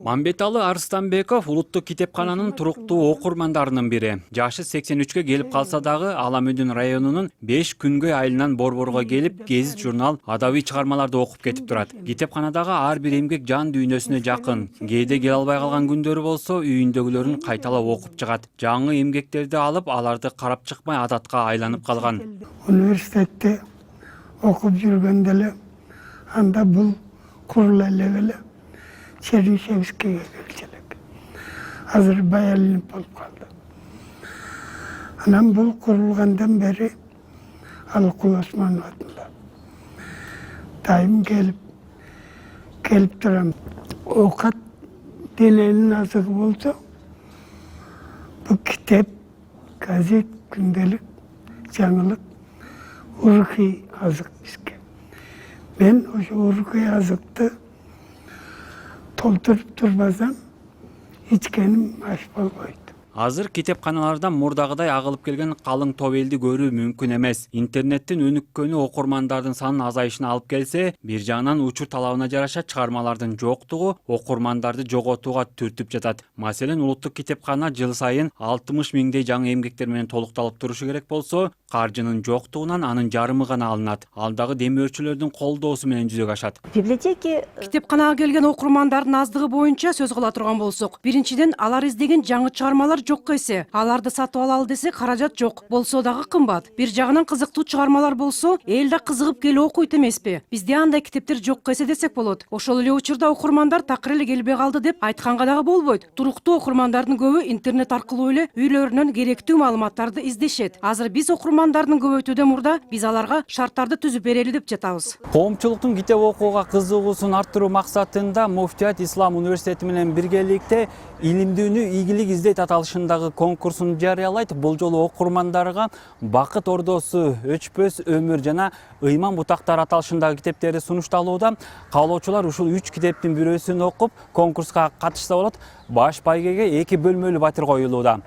Мамбеталы Арыстанбеков улуттук китепкананын туруктуу окурмандарынын бири. Жашы 83-кө келип калса дагы Аламүдүн районунун 5 күнгөй айылынан Борборго келип, гезит, журнал, адабий чыгармаларды окуп кетип турат. Китепканадагы ар бир эмгек жан дүйнөсүнө жакын. Кээде келе албай калган күндөрү болсо, үйүндөгүлөрүн кайталап окуп чыгат. Жаңы эмгектерди алып, аларды карап чыкмай адатка айланып калган. Университетте окуп жүргөндө эле анда бул курул эле Чернышевскийге келчелек. Азыр баялынып болуп калды. Анан бул курулгандан бери Алыкул Осмонов атында дайым келип турам. Окат дененин азыгы болсо, бул китеп, газет, күндөлүк, жаңылык, урухий азык бизге. Мен ошо урухий азыкты толтуруп турбасам, ичкеним аш болбойт. Азыр китепканалардан мурдагыдай агылып келген калың топ элди көрүү мүмкүн эмес. Интернеттин өнүккөнү окурмандардын санын азайышына алып келсе, бир жагынан учур талабына жараша чыгармалардын жоктугу окурмандарды жоготууга түртүп жатат. Маселен, улуттук китепкана жыл сайын 60 миңдей жаңы эмгектер менен толукталып турушу керек болсо, каржынын жоктугунан анын жарымы гана алынат. Ал дагы демөөрчүлөрдүн колдоосу менен жүзөгө ашат. Библиотеки китепканага келген окурмандардын аздыгы боюнча сөз кыла турган болсок, биринчиден алар издеген жаңы чыгармалар жокко эсе. Аларды сатып алалы десе каражат жок. Болсо дагы кымбат. Бир жагынан кызыктуу чыгармалар болсо, эл да кызыгып келип окуйт эмеспи? Бизде андай китептер жокко эсе десек болот. Ошол эле учурда окурмандар такыр эле келбей калды деп айтканга дагы болбойт. Туруктуу окурмандардын көбү интернет аркылуу эле үйлөрүнөн керектүү маалыматтарды издешет. Азыр биз окурмандардын көбөйтүүдөн мурда биз аларга шарттарды түзүп берели деп жатабыз. Коомчулуктун китеп окууга кызыгуусун арттыруу максатында Муфтият Ислам университети менен биргеликте илимдүүнү ийгилик издейт аталышындагы конкурсун жарыялайт. Бул жолу окурмандарга Бакыт Ордосу, Өчпөс өмүр жана Ыйман бутактары аталышындагы китептерди сунушталууда. Каалоочулар ушул 3 китептин бирөөсүн окуп, конкурска катышса болот. Баш байгеге 2 бөлмөлүү батир коюлууда.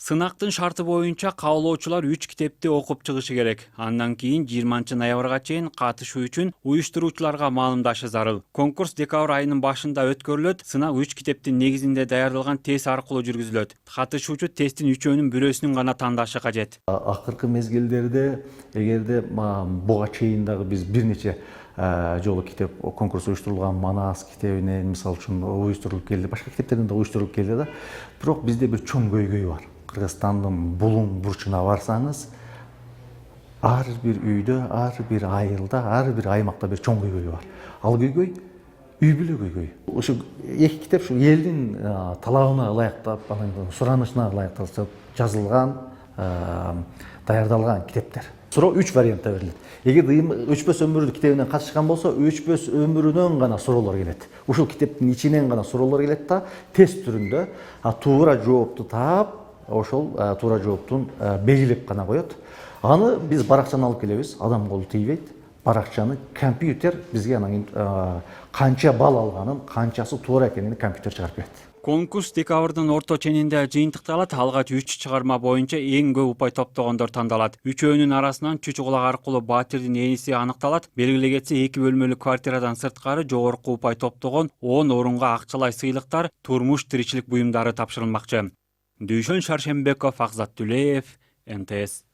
Сынактын шарты боюнча каалоочулар 3 китепти окуп чыгышы керек. Андан кийин 20-ноябрга чейин катышуу үчүн уюштуруучуларга маалымдашы зарыл. Конкурс декабрь айынын башында өткөрүлөт. Сынак 3 китептин негизинде даярдалган тест аркылуу жүргүзүлөт. Катышуучу тесттин 3өөнүн бирөөсүн гана тандашы кажет. Акыркы мезгилдерде эгерде буга чейин дагы биз бир нече жолу китеп конкурс уюштурулган, Манас китебинен мисалы үчүн уюштурулуп келди, башка китептерден да уюштурулуп келди да. Бирок бизде бир чоң көйгөй бар. Кыргызстандын булуң бурчуна барсаңыз, ар бир үйдө, ар бир айылда, ар бир аймакта бир чоң көйгөй бар. Ал көйгөй үй бүлө көйгөй. Ошо эки китеп ушу элдин талабына ылайыктап, суранычына ылайыктап жазылган, даярдалган китептер. Суроо 3 вариантта берилет. Эгер Өчпөс өмүрү китебинен катышкан болсо, Өчпөс өмүрүнөн гана суроолор келет. Ушул китептин ичинен гана суроолор келет да, тест түрүндө туура жоопту таап, ошол туура жооптун белгилеп гана коет. Аны биз баракчаны алып келебиз, адам колу тийбейт. Баракчаны компьютер бизге анан канча балл алганын, канчасы туура экенин компьютер чыгарып берет. Конкурс декабрдын орто ченинде жыйынтыкталат. Алгач 3 чыгарма боюнча эң көп упай топтогондор тандалат. Үчөөнүн арасынан чүчү кулак аркылуу батирдин ээниси аныкталат. Белгиле кетсе 2 бөлмөлүү квартирадан сырткары жогорку упай топтогон 10 орунга акчалай сыйлыктар, турмуш тиричилик буюмдары тапшырылмакчы. Дүйшөн Шаршембеков, Акзат Түлеев, НТС.